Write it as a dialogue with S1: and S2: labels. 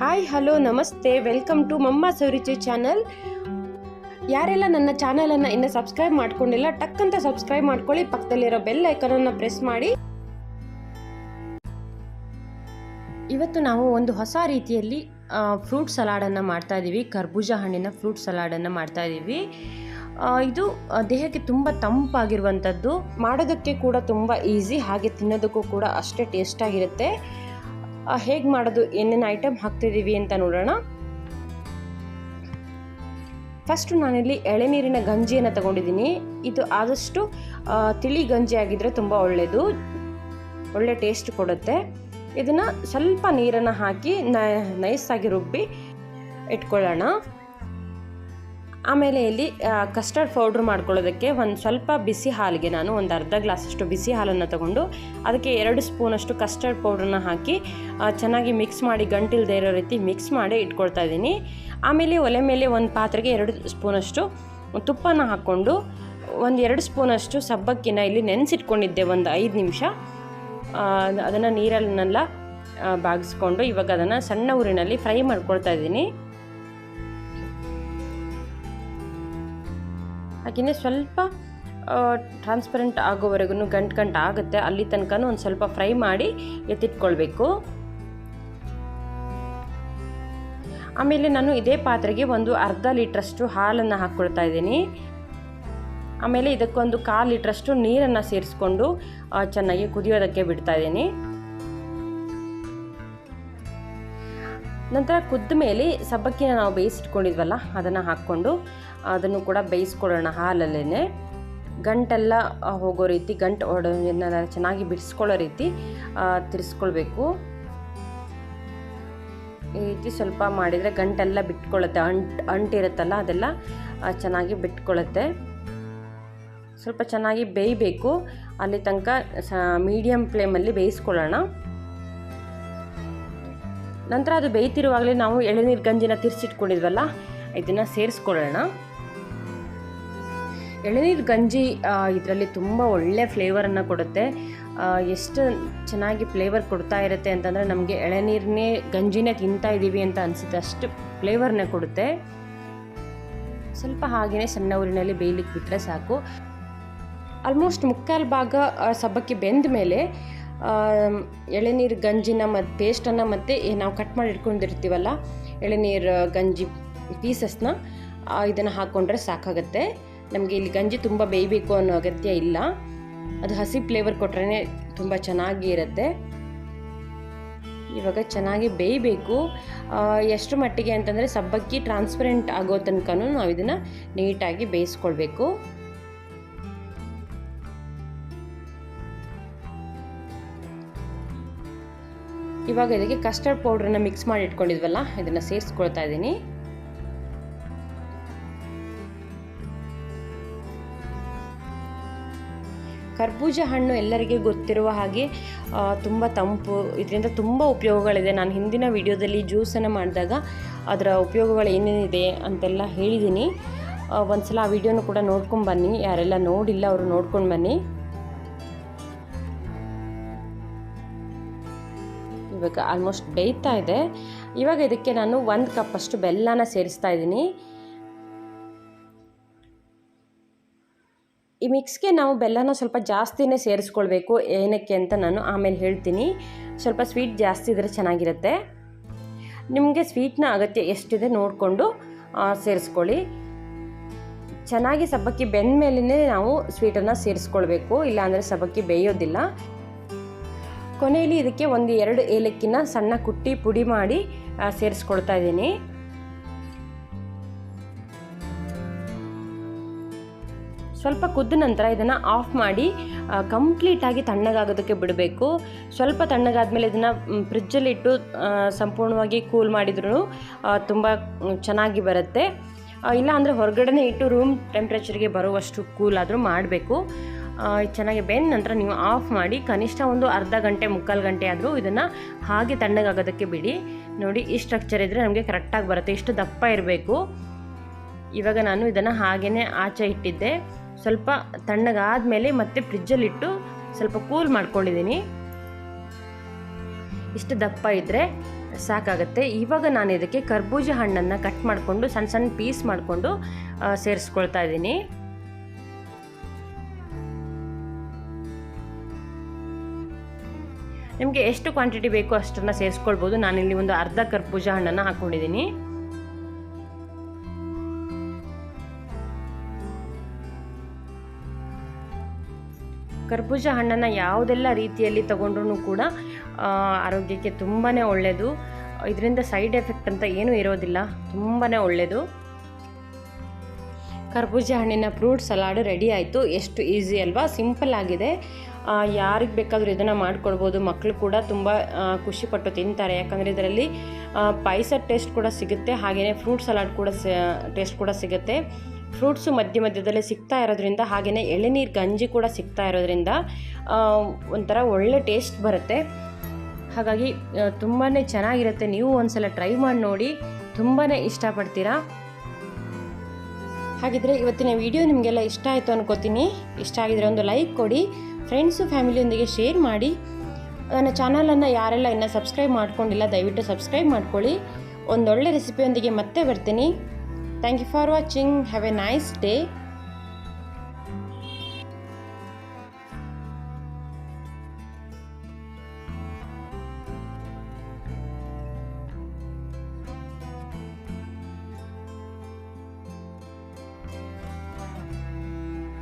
S1: Hi hello ನಮಸ್ತೆ, welcome to Mamma's ಅಭಿರುಚಿ channel. ಯಾರೆಲ್ಲ ನನ್ನ ಚಾನಲನ್ನು ಇನ್ನೂ ಸಬ್ಸ್ಕ್ರೈಬ್ ಮಾಡ್ಕೊಂಡಿಲ್ಲ ಟಕ್ ಅಂತ ಸಬ್ಸ್ಕ್ರೈಬ್ ಮಾಡ್ಕೊಳ್ಳಿ, ಪಕ್ಕದಲ್ಲಿರೋ ಬೆಲ್ ಐಕಾನನ್ನು ಪ್ರೆಸ್ ಮಾಡಿ. ಇವತ್ತು ನಾವು ಒಂದು ಹೊಸ ರೀತಿಯಲ್ಲಿ ಫ್ರೂಟ್ ಸಲಾಡನ್ನು ಮಾಡ್ತಾ ಇದ್ದೀವಿ. ಕರ್ಬೂಜ ಹಣ್ಣಿನ ಫ್ರೂಟ್ ಸಲಾಡನ್ನು ಮಾಡ್ತಾ ಇದ್ದೀವಿ. ಇದು ದೇಹಕ್ಕೆ ತುಂಬ ತಂಪಾಗಿರುವಂಥದ್ದು, ಮಾಡೋದಕ್ಕೆ ಕೂಡ ತುಂಬ ಈಸಿ, ಹಾಗೆ ತಿನ್ನೋದಕ್ಕೂ ಕೂಡ ಅಷ್ಟೇ ಟೇಸ್ಟಾಗಿರುತ್ತೆ. ಹೇಗೆ ಮಾಡೋದು, ಏನೇನು ಐಟಮ್ ಹಾಕ್ತಿದ್ದೀವಿ ಅಂತ ನೋಡೋಣ. ಫಸ್ಟು ನಾನಿಲ್ಲಿ ಎಳೆನೀರಿನ ಗಂಜಿಯನ್ನು ತಗೊಂಡಿದ್ದೀನಿ. ಇದು ಆದಷ್ಟು ತಿಳಿ ಗಂಜಿ ಆಗಿದ್ದರೆ ತುಂಬ ಒಳ್ಳೆಯದು, ಒಳ್ಳೆ ಟೇಸ್ಟ್ ಕೊಡುತ್ತೆ. ಇದನ್ನು ಸ್ವಲ್ಪ ನೀರನ್ನು ಹಾಕಿ ನೈಸಾಗಿ ರುಬ್ಬಿ ಇಟ್ಕೊಳ್ಳೋಣ. ಆಮೇಲೆ ಇಲ್ಲಿ ಕಸ್ಟರ್ಡ್ ಪೌಡ್ರ್ ಮಾಡ್ಕೊಳ್ಳೋದಕ್ಕೆ ಒಂದು ಸ್ವಲ್ಪ ಬಿಸಿ ಹಾಲಿಗೆ ನಾನು ಒಂದು ಅರ್ಧ ಗ್ಲಾಸಷ್ಟು ಬಿಸಿ ಹಾಲನ್ನು ತಗೊಂಡು ಅದಕ್ಕೆ 2 ಸ್ಪೂನಷ್ಟು ಕಸ್ಟರ್ಡ್ ಪೌಡ್ರನ್ನ ಹಾಕಿ ಚೆನ್ನಾಗಿ ಮಿಕ್ಸ್ ಮಾಡಿ, ಗಂಟಿಲ್ದೇ ಇರೋ ರೀತಿ ಮಿಕ್ಸ್ ಮಾಡಿ ಇಟ್ಕೊಳ್ತಾ ಇದ್ದೀನಿ. ಆಮೇಲೆ ಒಲೆ ಮೇಲೆ ಒಂದು ಪಾತ್ರೆಗೆ 2 ಸ್ಪೂನಷ್ಟು ತುಪ್ಪನ ಹಾಕ್ಕೊಂಡು ಒಂದು 2 ಸ್ಪೂನಷ್ಟು ಸಬ್ಬಕ್ಕಿನ ಇಲ್ಲಿ ನೆನೆಸಿಟ್ಕೊಂಡಿದ್ದೆ ಒಂದು 5 ನಿಮಿಷ. ಅದನ್ನು ನೀರನ್ನೆಲ್ಲ ಬಾಗಿಸ್ಕೊಂಡು ಇವಾಗ ಅದನ್ನು ಸಣ್ಣ ಊರಿನಲ್ಲಿ ಫ್ರೈ ಮಾಡ್ಕೊಳ್ತಾ ಇದ್ದೀನಿ. ಹಾಗೆಯೇ ಸ್ವಲ್ಪ ಟ್ರಾನ್ಸ್ಪರೆಂಟ್ ಆಗೋವರೆಗೂ ಗಂಟು ಆಗುತ್ತೆ, ಅಲ್ಲಿ ತನಕ ಒಂದು ಸ್ವಲ್ಪ ಫ್ರೈ ಮಾಡಿ ಎತ್ತಿಟ್ಕೊಳ್ಬೇಕು. ಆಮೇಲೆ ನಾನು ಇದೇ ಪಾತ್ರೆಗೆ ಒಂದು ಅರ್ಧ ಲೀಟ್ರಷ್ಟು ಹಾಲನ್ನು ಹಾಕ್ಕೊಳ್ತಾ ಇದ್ದೀನಿ. ಆಮೇಲೆ ಇದಕ್ಕೊಂದು 1/4 ಲೀಟ್ರಷ್ಟು ನೀರನ್ನು ಸೇರಿಸ್ಕೊಂಡು ಚೆನ್ನಾಗಿ ಕುದಿಯೋದಕ್ಕೆ ಬಿಡ್ತಾ ಇದ್ದೀನಿ. ನಂತರ ಕುದ್ದ ಮೇಲೆ ಸಬ್ಬಕ್ಕಿನ ನಾವು ಬೇಯಿಸಿಟ್ಕೊಂಡಿದ್ವಲ್ಲ ಅದನ್ನು ಹಾಕ್ಕೊಂಡು ಅದನ್ನು ಕೂಡ ಬೇಯಿಸ್ಕೊಳ್ಳೋಣ. ಹಾಲಲ್ಲೇ ಗಂಟೆಲ್ಲ ಹೋಗೋ ರೀತಿ, ಗಂಟು ಹೊಡೆಯೋದನ್ನ ಚೆನ್ನಾಗಿ ಬಿಡಿಸ್ಕೊಳ್ಳೋ ರೀತಿ ತಿರ್ಸ್ಕೊಳ್ಬೇಕು. ಈ ರೀತಿ ಸ್ವಲ್ಪ ಮಾಡಿದರೆ ಗಂಟೆಲ್ಲ ಬಿಟ್ಕೊಳ್ಳುತ್ತೆ, ಅಂಟಿರುತ್ತಲ್ಲ ಅದೆಲ್ಲ ಚೆನ್ನಾಗಿ ಬಿಟ್ಕೊಳ್ಳುತ್ತೆ. ಸ್ವಲ್ಪ ಚೆನ್ನಾಗಿ ಬೇಯಬೇಕು, ಅಲ್ಲಿ ತನಕ ಮೀಡಿಯಮ್ ಫ್ಲೇಮಲ್ಲಿ ಬೇಯಿಸ್ಕೊಳ್ಳೋಣ. ನಂತರ ಅದು ಬೇಯ್ತಿರುವಾಗಲೇ ನಾವು ಎಳೆನೀರು ಗಂಜಿನ ತಿರ್ಸಿಟ್ಕೊಂಡಿದ್ವಲ್ಲ ಇದನ್ನು ಸೇರಿಸ್ಕೊಳ್ಳೋಣ. ಎಳೆನೀರು ಗಂಜಿ ಇದರಲ್ಲಿ ತುಂಬ ಒಳ್ಳೆ ಫ್ಲೇವರನ್ನು ಕೊಡುತ್ತೆ. ಎಷ್ಟು ಚೆನ್ನಾಗಿ ಫ್ಲೇವರ್ ಕೊಡ್ತಾ ಇರುತ್ತೆ ಅಂತಂದರೆ ನಮಗೆ ಎಳೆನೀರನ್ನೇ ಗಂಜಿನೇ ತಿಂತಾ ಇದ್ದೀವಿ ಅಂತ ಅನಿಸುತ್ತೆ, ಅಷ್ಟು ಫ್ಲೇವರ್ನೇ ಕೊಡುತ್ತೆ. ಸ್ವಲ್ಪ ಹಾಗೆಯೇ ಸಣ್ಣ ಊರಿನಲ್ಲಿ ಬೇಯಲಿಕ್ಕೆ ಬಿಟ್ಟರೆ ಸಾಕು. ಆಲ್ಮೋಸ್ಟ್ 3/4 ಭಾಗ ಸಬ್ಬಕ್ಕಿ ಬೆಂದ ಮೇಲೆ ಎಳೆನೀರು ಗಂಜಿನ ಮತ್ತು ಪೇಸ್ಟನ್ನು ಮತ್ತು ನಾವು ಕಟ್ ಮಾಡಿ ಇಟ್ಕೊಂಡಿರ್ತೀವಲ್ಲ ಎಳೆನೀರು ಗಂಜಿ ಪೀಸಸ್ನ ಇದನ್ನು ಹಾಕ್ಕೊಂಡ್ರೆ ಸಾಕಾಗುತ್ತೆ. ನಮಗೆ ಇಲ್ಲಿ ಗಂಜಿ ತುಂಬ ಬೇಯಬೇಕು ಅನ್ನೋ ಅಗತ್ಯ ಇಲ್ಲ, ಅದು ಹಸಿ ಫ್ಲೇವರ್ ಕೊಟ್ರೇ ತುಂಬ ಚೆನ್ನಾಗಿ ಇರುತ್ತೆ. ಇವಾಗ ಚೆನ್ನಾಗಿ ಬೇಯಬೇಕು. ಎಷ್ಟು ಮಟ್ಟಿಗೆ ಅಂತಂದರೆ ಸಬ್ಬಕ್ಕಿ ಟ್ರಾನ್ಸ್ಪರೆಂಟ್ ಆಗೋ ತನಕ ನಾವು ಇದನ್ನು ನೀಟಾಗಿ ಬೇಯಿಸ್ಕೊಳ್ಬೇಕು. ಇವಾಗ ಇದಕ್ಕೆ ಕಸ್ಟರ್ಡ್ ಪೌಡ್ರನ್ನ ಮಿಕ್ಸ್ ಮಾಡಿ ಇಟ್ಕೊಂಡಿದ್ವಲ್ಲ ಇದನ್ನು ಸೇರಿಸ್ಕೊಳ್ತಾ ಇದ್ದೀನಿ. ಕರ್ಬೂಜ ಹಣ್ಣು ಎಲ್ಲರಿಗೆ ಗೊತ್ತಿರುವ ಹಾಗೆ ತುಂಬ ತಂಪು, ಇದರಿಂದ ತುಂಬ ಉಪಯೋಗಗಳಿದೆ. ನಾನು ಹಿಂದಿನ ವಿಡಿಯೋದಲ್ಲಿ ಜ್ಯೂಸನ್ನು ಮಾಡಿದಾಗ ಅದರ ಉಪಯೋಗಗಳು ಏನೇನಿದೆ ಅಂತೆಲ್ಲ ಹೇಳಿದ್ದೀನಿ. ಒಂದ್ಸಲ ಆ ವಿಡಿಯೋನು ಕೂಡ ನೋಡ್ಕೊಂಡು ಬನ್ನಿ, ಯಾರೆಲ್ಲ ನೋಡಿಲ್ಲ ಅವರು ನೋಡ್ಕೊಂಡು ಬನ್ನಿ. ಇವಾಗ ಆಲ್ಮೋಸ್ಟ್ ಬೇಯ್ತಾ ಇದೆ. ಇವಾಗ ಇದಕ್ಕೆ ನಾನು 1 ಕಪ್ಪಷ್ಟು ಬೆಲ್ಲನ ಸೇರಿಸ್ತಾ ಇದ್ದೀನಿ. ಈ ಮಿಕ್ಸ್ಗೆ ನಾವು ಬೆಲ್ಲನ ಸ್ವಲ್ಪ ಜಾಸ್ತಿನೇ ಸೇರಿಸ್ಕೊಳ್ಬೇಕು. ಏನಕ್ಕೆ ಅಂತ ನಾನು ಆಮೇಲೆ ಹೇಳ್ತೀನಿ. ಸ್ವಲ್ಪ ಸ್ವೀಟ್ ಜಾಸ್ತಿ ಇದ್ದರೆ ಚೆನ್ನಾಗಿರುತ್ತೆ. ನಿಮಗೆ ಸ್ವೀಟ್ನ ಅಗತ್ಯ ಎಷ್ಟಿದೆ ನೋಡಿಕೊಂಡು ಸೇರಿಸ್ಕೊಳ್ಳಿ. ಚೆನ್ನಾಗಿ ಸಬ್ಬಕ್ಕಿ ಬೆಂದ ಮೇಲೇ ನಾವು ಸ್ವೀಟನ್ನು ಸೇರಿಸ್ಕೊಳ್ಬೇಕು, ಇಲ್ಲಾಂದರೆ ಸಬ್ಬಕ್ಕಿ ಬೇಯೋದಿಲ್ಲ. ಕೊನೆಯಲ್ಲಿ ಇದಕ್ಕೆ 1-2 ಏಲಕ್ಕಿನ ಸಣ್ಣ ಕುಟ್ಟಿ ಪುಡಿ ಮಾಡಿ ಸೇರಿಸ್ಕೊಳ್ತಾ ಇದ್ದೀನಿ. ಸ್ವಲ್ಪ ಕುದ್ದ ನಂತರ ಇದನ್ನು ಆಫ್ ಮಾಡಿ ಕಂಪ್ಲೀಟಾಗಿ ತಣ್ಣಗಾಗೋದಕ್ಕೆ ಬಿಡಬೇಕು. ಸ್ವಲ್ಪ ತಣ್ಣಗಾದ್ಮೇಲೆ ಇದನ್ನು ಫ್ರಿಜ್ಜಲ್ಲಿಟ್ಟು ಸಂಪೂರ್ಣವಾಗಿ ಕೂಲ್ ಮಾಡಿದ್ರೂ ತುಂಬ ಚೆನ್ನಾಗಿ ಬರುತ್ತೆ. ಇಲ್ಲ ಅಂದರೆ ಹೊರಗಡೆ ಇಟ್ಟು ರೂಮ್ ಟೆಂಪ್ರೇಚರ್ಗೆ ಬರುವಷ್ಟು ಕೂಲ್ ಆದರೂ ಮಾಡಬೇಕು. ಚೆನ್ನಾಗಿ ಬೆಂದ ನಂತರ ನೀವು ಆಫ್ ಮಾಡಿ ಕನಿಷ್ಠ ಒಂದು ಅರ್ಧ ಗಂಟೆ 3/4 ಗಂಟೆ ಆದರೂ ಇದನ್ನು ಹಾಗೆ ತಣ್ಣಗಾಗೋದಕ್ಕೆ ಬಿಡಿ. ನೋಡಿ ಈ ಸ್ಟ್ರಕ್ಚರ್ ಇದ್ದರೆ ನಮಗೆ ಕರೆಕ್ಟಾಗಿ ಬರುತ್ತೆ, ಇಷ್ಟು ದಪ್ಪ ಇರಬೇಕು. ಇವಾಗ ನಾನು ಇದನ್ನು ಹಾಗೇ ಆಚೆ ಇಟ್ಟಿದ್ದೆ. ಸ್ವಲ್ಪ ತಣ್ಣಗಾದ ಮತ್ತೆ ಫ್ರಿಜ್ಜಲ್ಲಿಟ್ಟು ಸ್ವಲ್ಪ ಕೂಲ್ ಮಾಡ್ಕೊಂಡಿದ್ದೀನಿ. ಇಷ್ಟು ದಪ್ಪ ಇದ್ದರೆ ಸಾಕಾಗುತ್ತೆ. ಇವಾಗ ನಾನು ಇದಕ್ಕೆ ಕರ್ಬೂಜ ಹಣ್ಣನ್ನು ಕಟ್ ಮಾಡಿಕೊಂಡು ಸಣ್ಣ ಸಣ್ಣ ಪೀಸ್ ಮಾಡಿಕೊಂಡು ಸೇರಿಸ್ಕೊಳ್ತಾ ಇದ್ದೀನಿ. ನಿಮಗೆ ಎಷ್ಟು ಕ್ವಾಂಟಿಟಿ ಬೇಕೋ ಅಷ್ಟನ್ನು ಸೇರಿಸ್ಕೊಳ್ಬೋದು. ನಾನಿಲ್ಲಿ ಒಂದು ಅರ್ಧ ಕರ್ಬೂಜ ಹಣ್ಣನ್ನು ಹಾಕ್ಕೊಂಡಿದ್ದೀನಿ. ಕರ್ಬೂಜ ಹಣ್ಣನ್ನು ಯಾವುದೆಲ್ಲ ರೀತಿಯಲ್ಲಿ ತಗೊಂಡ್ರೂ ಕೂಡ ಆರೋಗ್ಯಕ್ಕೆ ತುಂಬಾ ಒಳ್ಳೆಯದು. ಇದರಿಂದ ಸೈಡ್ ಎಫೆಕ್ಟ್ ಅಂತ ಏನೂ ಇರೋದಿಲ್ಲ, ತುಂಬಾ ಒಳ್ಳೆಯದು. ಕರ್ಬೂಜ ಹಣ್ಣಿನ ಫ್ರೂಟ್ ಸಲಾಡ್ ರೆಡಿ ಆಯಿತು. ಎಷ್ಟು ಈಸಿ ಅಲ್ವಾ, ಸಿಂಪಲ್ ಆಗಿದೆ. ಯಾರಿಗೆ ಬೇಕಾದರೂ ಇದನ್ನು ಮಾಡಿಕೊಡ್ಬೋದು. ಮಕ್ಕಳು ಕೂಡ ತುಂಬ ಖುಷಿಪಟ್ಟು ತಿಂತಾರೆ. ಯಾಕಂದರೆ ಇದರಲ್ಲಿ ಪಾಯಸ ಟೇಸ್ಟ್ ಕೂಡ ಸಿಗುತ್ತೆ, ಹಾಗೆಯೇ ಫ್ರೂಟ್ ಸಲಾಡ್ ಕೂಡ ಟೇಸ್ಟ್ ಕೂಡ ಸಿಗುತ್ತೆ. ಫ್ರೂಟ್ಸು ಮಧ್ಯದಲ್ಲಿ ಸಿಗ್ತಾ ಇರೋದ್ರಿಂದ, ಹಾಗೆಯೇ ಎಳೆನೀರು ಗಂಜಿ ಕೂಡ ಸಿಗ್ತಾ ಇರೋದ್ರಿಂದ ಒಂಥರ ಒಳ್ಳೆ ಟೇಸ್ಟ್ ಬರುತ್ತೆ. ಹಾಗಾಗಿ ತುಂಬಾ ಚೆನ್ನಾಗಿರುತ್ತೆ. ನೀವು ಒಂದ್ಸಲ ಟ್ರೈ ಮಾಡಿ ನೋಡಿ, ತುಂಬಾ ಇಷ್ಟಪಡ್ತೀರಾ. ಹಾಗಿದ್ರೆ ಇವತ್ತಿನ ವಿಡಿಯೋ ನಿಮಗೆಲ್ಲ ಇಷ್ಟ ಆಯಿತು ಅನ್ಕೋತೀನಿ. ಇಷ್ಟ ಆಗಿದ್ರೆ ಒಂದು ಲೈಕ್ ಕೊಡಿ, ಫ್ರೆಂಡ್ಸು ಫ್ಯಾಮಿಲಿಯೊಂದಿಗೆ ಶೇರ್ ಮಾಡಿ. ನನ್ನ ಚಾನಲನ್ನು ಯಾರೆಲ್ಲ ಇನ್ನೂ ಸಬ್ಸ್ಕ್ರೈಬ್ ಮಾಡ್ಕೊಂಡಿಲ್ಲ ದಯವಿಟ್ಟು ಸಬ್ಸ್ಕ್ರೈಬ್ ಮಾಡ್ಕೊಳ್ಳಿ. ಒಂದೊಳ್ಳೆ ರೆಸಿಪಿಯೊಂದಿಗೆ ಮತ್ತೆ ಬರ್ತೀನಿ. Thank you for watching. Have a nice day.